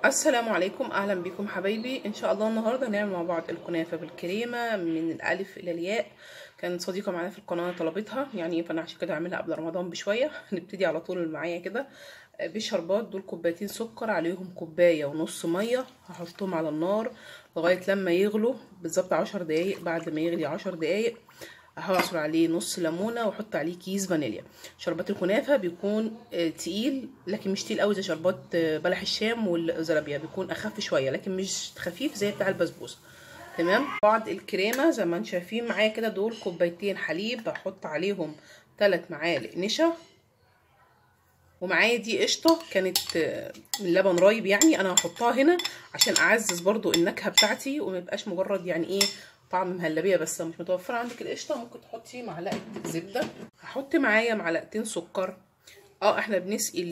السلام عليكم، اهلا بكم حبايبي. ان شاء الله النهارده هنعمل مع بعض الكنافه بالكريمه من الالف الى الياء. كانت صديقه معانا في القناه طلبتها يعني، فانا عشان كده هعملها قبل رمضان بشويه. هنبتدي على طول معايا كده بشربات. دول كوبايتين سكر عليهم كوبايه ونص ميه، هحطهم على النار لغايه لما يغلوا بالظبط 10 دقايق. بعد ما يغلي 10 دقايق هعصر عليه نص ليمونه واحط عليه كيس فانيليا. شربات الكنافه بيكون تقيل، لكن مش تقيل قوي زي شربات بلح الشام والزلابيه، بيكون اخف شويه لكن مش خفيف زي بتاع البسبوسه. تمام. بعد الكريمه زي ما انتم شايفين معايا كده، دول كوبايتين حليب بحط عليهم 3 معالق نشا، ومعايا دي قشطه كانت من لبن رايب. يعني انا هحطها هنا عشان اعزز برضو النكهه بتاعتي وما يبقاش مجرد يعني ايه طعم مهلبيه بس. لو مش متوفره عندك القشطه ممكن تحطي معلقه زبده. هحط معايا معلقتين سكر. احنا بنسقي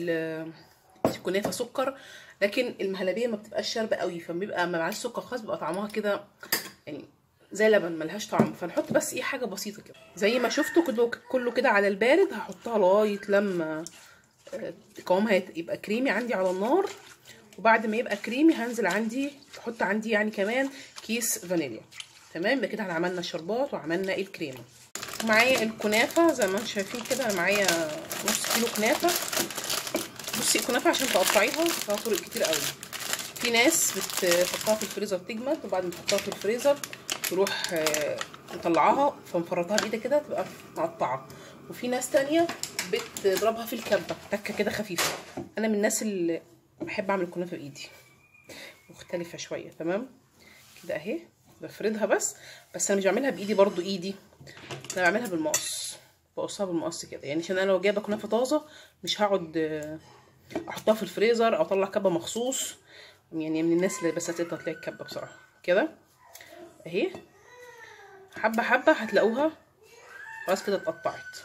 الكنافه سكر، لكن المهلبيه ما بتبقاش شاربه قوي، فبيبقى ما معاش سكر خالص، بيبقى طعمها كده يعني زي لبن ملهاش طعم. فنحط بس ايه حاجه بسيطه كده زي ما شفتوا كله كده على البارد. هحطها لغايه لما قوامها يبقى كريمي عندي على النار. وبعد ما يبقى كريمي هنزل احط عندي يعني كمان كيس فانيليا. تمام. يبقى كده احنا عملنا الشربات وعملنا الكريمه. معايا الكنافه زي ما انتم شايفين كده، انا معايا نص كيلو كنافه. بصي الكنافه عشان تقطعيها فيها طرق كتير قوي. في ناس بتحطها في الفريزر تجمد، وبعد ما تحطها في الفريزر تروح مطلعاها فمفرطها بايدك كده تبقى مقطعه. وفي ناس تانية بتضربها في الكبه تكه كده خفيفه. انا من الناس اللي بحب اعمل الكنافه بايدي، مختلفه شويه. تمام كده اهي بفردها بس انا مش بعملها بايدي برضو. ايدي انا بعملها بالمقص، بقصها بالمقص كده يعني، عشان انا لو جايبه كنافه طازه مش هقعد احطها في الفريزر او اطلع كبه مخصوص. يعني من الناس اللي بس هتطلع الكبه بصراحه كده اهي. حبه حبه هتلاقوها خلاص كده اتقطعت.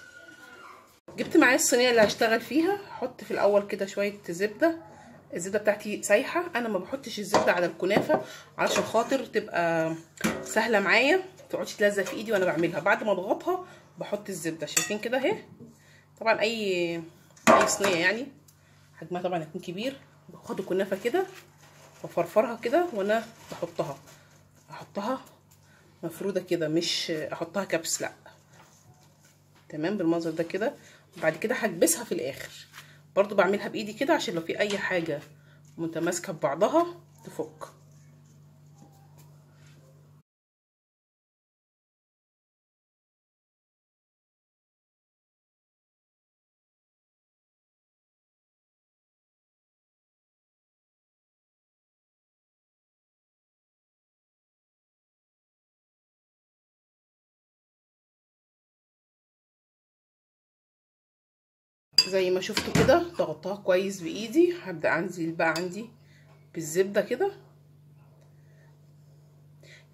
جبت معايا الصينيه اللي هشتغل فيها. هحط في الاول كده شويه زبده. الزبده بتاعتي سايحه، انا ما بحطش الزبده على الكنافه علشان خاطر تبقى سهله معايا، ما تقعدش تلزق في ايدي وانا بعملها. بعد ما اضغطها بحط الزبده. شايفين كده اهي. طبعا اي صينيه يعني حجمها طبعا هيكون كبير. باخد الكنافه كده وافرفرها كده وانا احطها مفروده كده، مش احطها كبس، لا. تمام بالمنظر ده كده. وبعد كده هكبسها في الاخر. برضو بعملها بايدي كده عشان لو في اي حاجه متماسكه ببعضها تفك. زي ما شفتوا كده ضغطتها كويس بايدي. هبدا انزل بقى عندي بالزبده كده.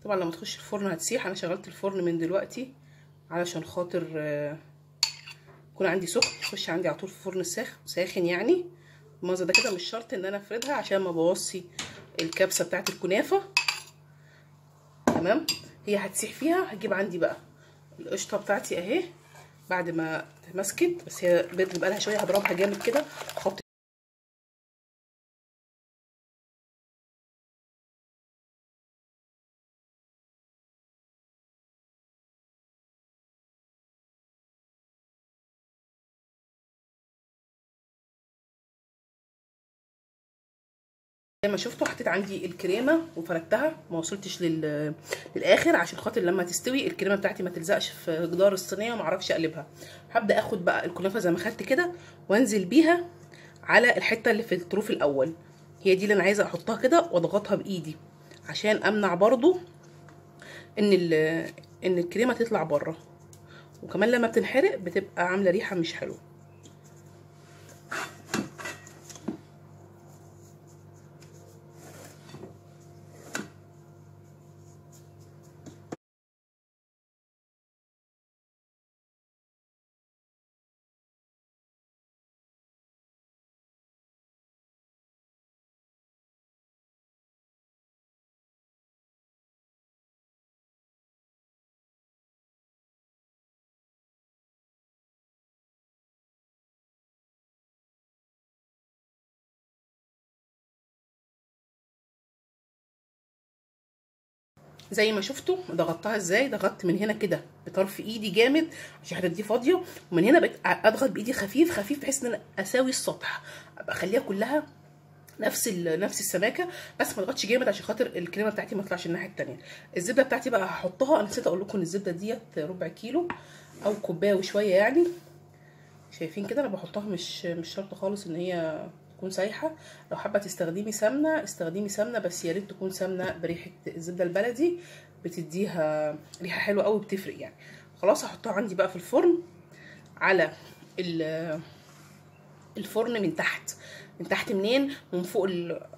طبعا لما تخش الفرن هتسيح. انا شغلت الفرن من دلوقتي علشان خاطر يكون عندي سخن، يخش عندي على طول في الفرن ساخن يعني. المنظر ده كده. مش شرط ان انا افردها عشان ما بوظش الكبسه بتاعت الكنافه. تمام. هي هتسيح فيها. هجيب عندي بقى القشطه بتاعتي اهي بعد ما اتمسكت، بس هي بقى لها شويه. هضربها جامد كده احط زي ما شفتوا. حطيت عندي الكريمه وفردتها، ما وصلتش للاخر عشان خاطر لما تستوي الكريمه بتاعتي ما تلزقش في جدار الصينيه وما اعرفش اقلبها. هبدا اخد بقى الكنافه زي ما خدت كده وانزل بيها على الحته اللي في الطروف الاول. هي دي اللي انا عايزه احطها كده واضغطها بايدي عشان امنع برضو ان ان الكريمه تطلع بره. وكمان لما بتنحرق بتبقى عامله ريحه مش حلوه. زي ما شفتوا ضغطتها ازاي، ضغطت من هنا كده بطرف ايدي جامد عشان الحته دي فاضيه، ومن هنا بقيت اضغط بايدي خفيف خفيف بحيث ان انا اساوي السطح، ابقى اخليها كلها نفس السماكه، بس ما اضغطش جامد عشان خاطر الكريمه بتاعتي ما تطلعش الناحيه الثانيه. الزبده بتاعتي بقى هحطها، انا نسيت اقول لكم ان الزبده ديت ربع كيلو او كوبايه وشويه يعني. شايفين كده انا بحطها، مش شرط خالص ان هي تكون سايحه. لو حابه تستخدمي سمنه استخدمي سمنه، بس يا ريت تكون سمنه بريحه الزبده البلدي، بتديها ريحه حلوه قوي، بتفرق يعني. خلاص هحطها عندي بقى في الفرن، على الفرن من تحت. من تحت منين؟ من فوق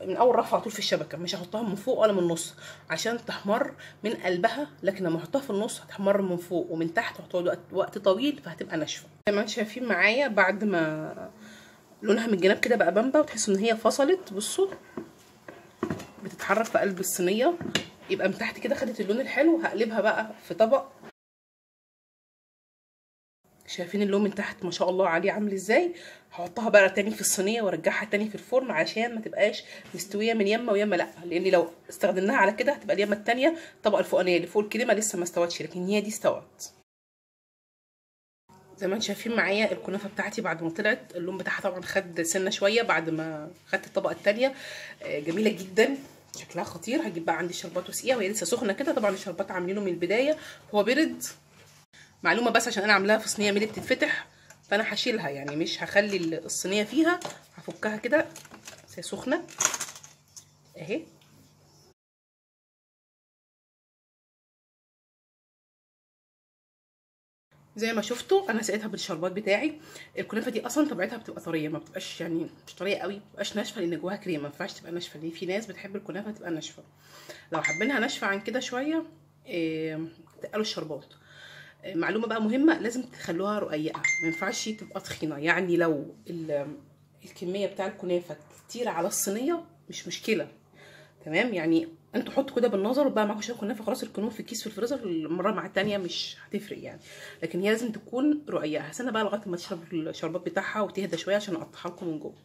من اول رفعه على طول في الشبكه، مش هحطها من فوق ولا من النص عشان تحمر من قلبها، لكن لما احطها في النص هتحمر من فوق ومن تحت، وهتقعد وقت طويل فهتبقى ناشفه. زي ما انتم شايفين معايا بعد ما لونها من الجناب كده بقى بامبا وتحسوا ان هي فصلت، بصوا بتتحرك في قلب الصينيه، يبقى من تحت كده خدت اللون الحلو. هقلبها بقى في طبق. شايفين اللون من تحت ما شاء الله عليه عامل ازاي. هحطها بقى تاني في الصينيه وارجعها تاني في الفرن عشان ما تبقاش مستويه من يمه ويمه لا، لان لو استخدمناها على كده هتبقى اليمه التانيه الطبقه الفوقانيه اللي فوق الكريمه لسه ما استوتش، لكن هي دي استوت. زي ما انتم شايفين معايا الكنافه بتاعتي بعد ما طلعت اللون بتاعها طبعا خد سنه شويه بعد ما خدت الطبقه التانيه، جميله جدا شكلها خطير. هجيب بقى عندي الشربات واسقيها وهي لسه سخنه كده، طبعا الشربات عاملينه من البدايه هو برد. معلومه بس عشان انا عاملاها في صينيه ميري بتتفتح، فانا هشيلها يعني مش هخلي الصينيه فيها، هفكها كده بس هي سخنه اهي. زي ما شفتوا انا سقيتها بالشربات بتاعي. الكنافه دي اصلا طبيعتها بتبقى طريه، ما بتبقاش يعني مش طريه قوي، ما بتبقاش ناشفه لان جواها كريمه، ما ينفعش تبقى ناشفه ليه، في ناس بتحب الكنافه تبقى ناشفه. لو حابينها ناشفه عن كده شويه تقلوا الشربات. معلومه بقى مهمه، لازم تخلوها رقيقه، ما ينفعش تبقى تخينه. يعني لو الكميه بتاع الكنافه كتيره على الصينيه مش مشكله، تمام. يعني انتوا حطوا كده بالنظر وبقى معاكم شويه كنافه، خلاص الكنوف في الكيس في الفريزر، المره مع الثانيه مش هتفرق يعني، لكن هي لازم تكون رقيقه. هستنى بقى لغايه ما تشرب الشربات بتاعها وتهدى شويه عشان اقطعها لكم من جوه.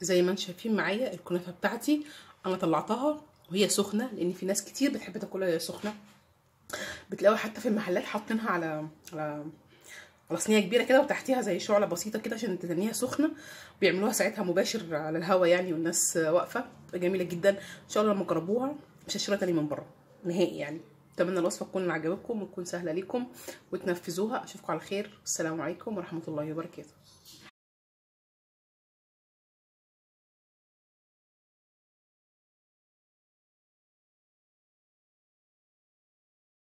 زي ما انتم شايفين معايا الكنافه بتاعتي انا طلعتها وهي سخنه، لان في ناس كتير بتحب تاكلها وهي سخنه. بتلاقوا حتى في المحلات حاطينها على صينيه كبيره كده وتحتيها زي شعله بسيطه كده عشان تتنيها سخنه، بيعملوها ساعتها مباشر على الهوا يعني والناس واقفه. جميله جدا ان شاء الله لما تجربوها مش هتشتروها تاني من بره نهائي يعني. اتمنى الوصفه تكون عجبتكم وتكون سهله ليكم وتنفذوها. اشوفكم على خير، السلام عليكم ورحمه الله وبركاته.